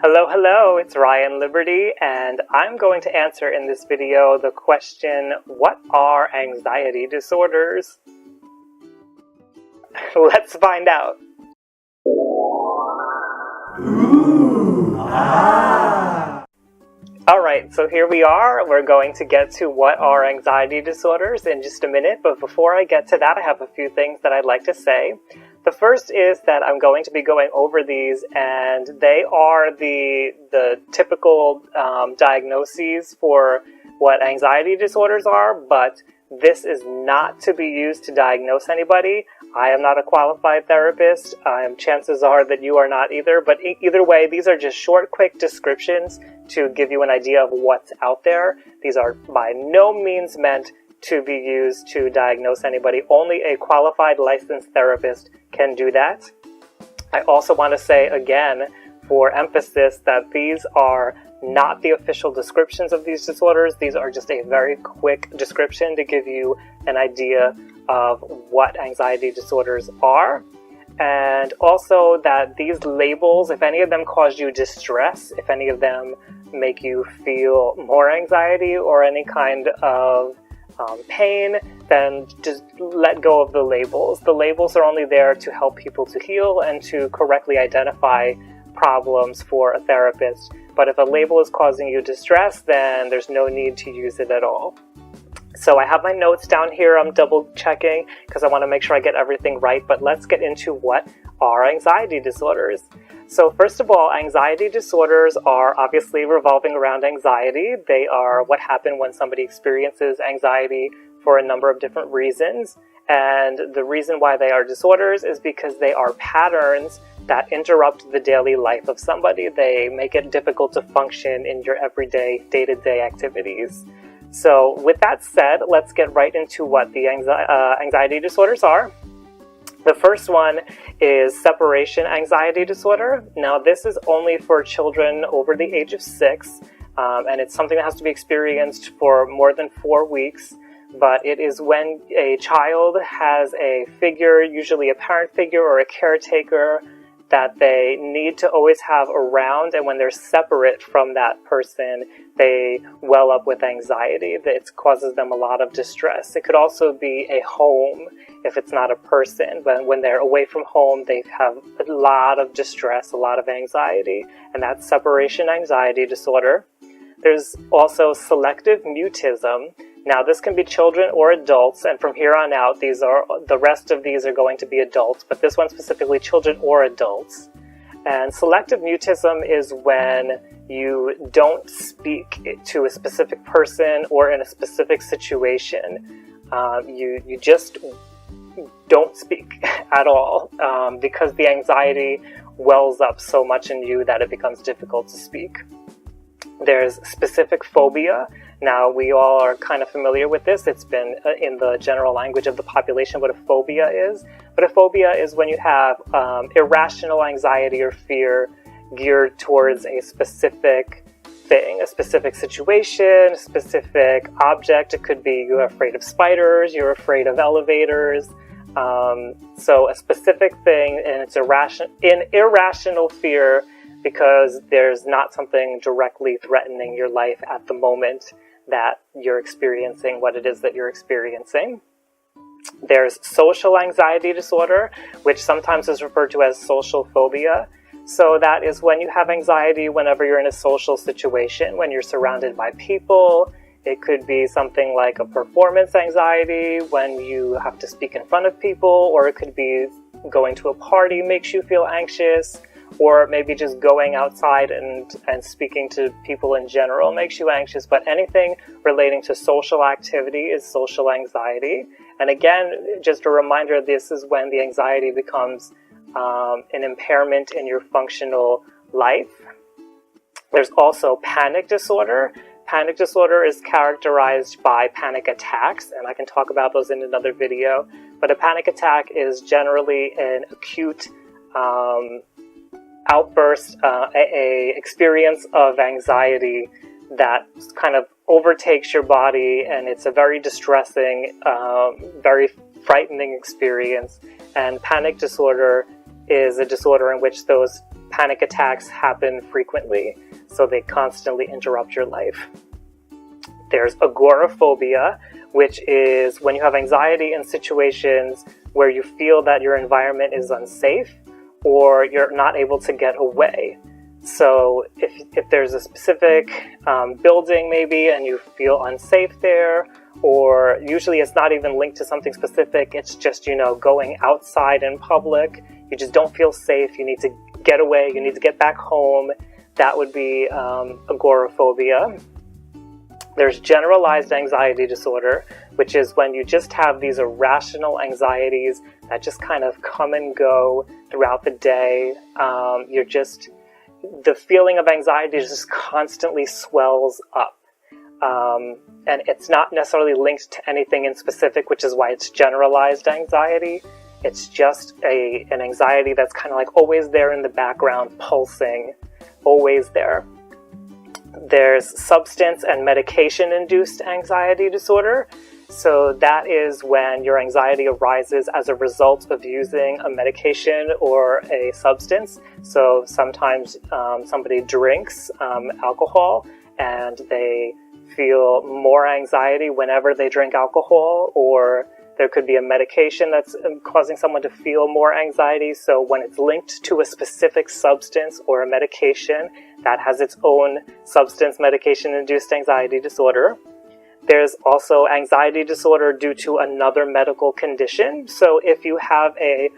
Hello, hello, it's Ryan Liberty, and I'm going to answer in this video the question, what are anxiety disorders? Let's find out. Ooh, ah. Alright, so here we are. We're going to get to what are anxiety disorders in just a minute, but before I get to that, I have a few things that I'd like to say. The first is that I'm going to be going over these, and they are the typical diagnoses for what anxiety disorders are, but this is not to be used to diagnose anybody. I am not a qualified therapist. Chances are that you are not either, but either way, these are just short, quick descriptions to give you an idea of what's out there. These are by no means meant to be used to diagnose anybody. Only a qualified licensed therapist can do that. I also want to say again, for emphasis, that these are not the official descriptions of these disorders. These are just a very quick description to give you an idea of what anxiety disorders are. And also that these labels, if any of them cause you distress, if any of them make you feel more anxiety or any kind of pain, then just let go of the labels. The labels are only there to help people to heal and to correctly identify problems for a therapist. But if a label is causing you distress, then there's no need to use it at all. So I have my notes down here. I'm double checking because I want to make sure I get everything right. But let's get into what are anxiety disorders. So first of all, anxiety disorders are obviously revolving around anxiety. They are what happen when somebody experiences anxiety for a number of different reasons. And the reason why they are disorders is because they are patterns that interrupt the daily life of somebody. They make it difficult to function in your everyday, day-to-day activities. So with that said, let's get right into what the anxiety disorders are. The first one is separation anxiety disorder. Now, this is only for children over the age of 6, and it's something that has to be experienced for more than 4 weeks. But it is when a child has a figure, usually a parent figure or a caretaker, that they need to always have around, and when they're separate from that person, they well up with anxiety. It causes them a lot of distress. It could also be a home if it's not a person, but when they're away from home, they have a lot of distress, a lot of anxiety, and that's separation anxiety disorder. There's also selective mutism. Now, this can be children or adults, and from here on out, the rest of these are going to be adults, but this one specifically children or adults. And selective mutism is when you don't speak to a specific person or in a specific situation. You just don't speak at all because the anxiety wells up so much in you that it becomes difficult to speak. There's specific phobia. Now, we all are kind of familiar with this. It's been in the general language of the population what a phobia is. But a phobia is when you have irrational anxiety or fear geared towards a specific thing, a specific situation, a specific object. It could be you're afraid of spiders, you're afraid of elevators. So a specific thing, and it's irrational fear because there's not something directly threatening your life at the moment that you're experiencing what it is that you're experiencing. There's social anxiety disorder, which sometimes is referred to as social phobia. So that is when you have anxiety whenever you're in a social situation, when you're surrounded by people. It could be something like a performance anxiety when you have to speak in front of people, or it could be going to a party makes you feel anxious, or maybe just going outside and speaking to people in general makes you anxious. But anything relating to social activity is social anxiety. And again, just a reminder, this is when the anxiety becomes an impairment in your functional life. There's also panic disorder. Panic disorder is characterized by panic attacks, and I can talk about those in another video. But a panic attack is generally an acute outburst, a experience of anxiety that kind of overtakes your body, and it's a very distressing, very frightening experience. And panic disorder is a disorder in which those panic attacks happen frequently, so they constantly interrupt your life. There's agoraphobia, which is when you have anxiety in situations where you feel that your environment is unsafe or you're not able to get away. So if there's a specific building maybe and you feel unsafe there, or usually it's not even linked to something specific, it's just, going outside in public, you just don't feel safe, you need to get away, you need to get back home, that would be agoraphobia. There's generalized anxiety disorder, which is when you just have these irrational anxieties that just kind of come and go throughout the day. The feeling of anxiety just constantly swells up. And it's not necessarily linked to anything in specific, which is why it's generalized anxiety. It's just an anxiety that's kind of like always there in the background, pulsing, always there. There's substance and medication-induced anxiety disorder. So that is when your anxiety arises as a result of using a medication or a substance. So sometimes somebody drinks alcohol and they feel more anxiety whenever they drink alcohol, or there could be a medication that's causing someone to feel more anxiety. So when it's linked to a specific substance or a medication, that has its own substance medication-induced anxiety disorder. There's also anxiety disorder due to another medical condition. So if you have a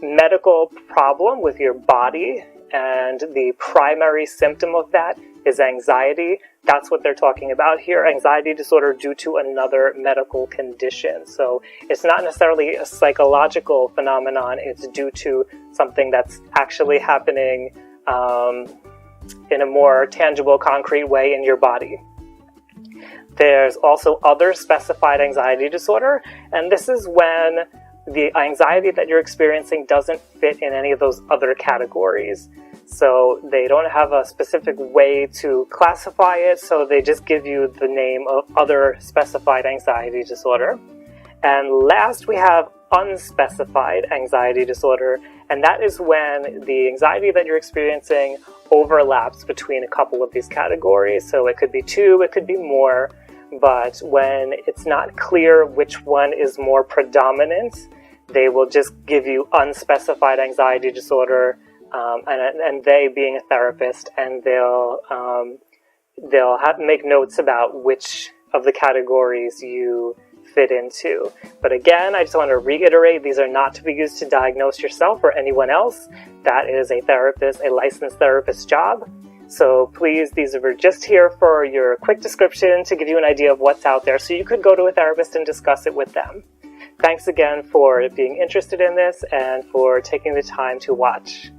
medical problem with your body and the primary symptom of that is anxiety, that's what they're talking about here, anxiety disorder due to another medical condition. So it's not necessarily a psychological phenomenon, it's due to something that's actually happening in a more tangible, concrete way in your body. There's also other specified anxiety disorder, and this is when the anxiety that you're experiencing doesn't fit in any of those other categories. So they don't have a specific way to classify it, so they just give you the name of other specified anxiety disorder. And last, we have unspecified anxiety disorder, and that is when the anxiety that you're experiencing overlaps between a couple of these categories. So it could be two, it could be more, but when it's not clear which one is more predominant, they will just give you unspecified anxiety disorder, and they being a therapist, and they'll make notes about which of the categories you fit into. But again, I just want to reiterate, these are not to be used to diagnose yourself or anyone else. That is a therapist, a licensed therapist's job. So please, these are just here for your quick description to give you an idea of what's out there, so you could go to a therapist and discuss it with them. Thanks again for being interested in this and for taking the time to watch.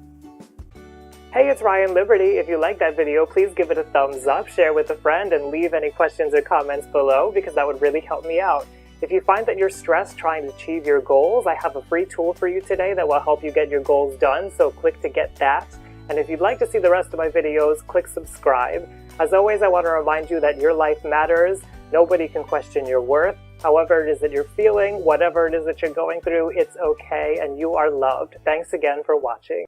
Hey, it's Ryan Liberty. If you liked that video, please give it a thumbs up, share with a friend, and leave any questions or comments below, because that would really help me out. If you find that you're stressed trying to achieve your goals, I have a free tool for you today that will help you get your goals done, so click to get that. And if you'd like to see the rest of my videos, click subscribe. As always, I want to remind you that your life matters. Nobody can question your worth. However it is that you're feeling, whatever it is that you're going through, it's okay, and you are loved. Thanks again for watching.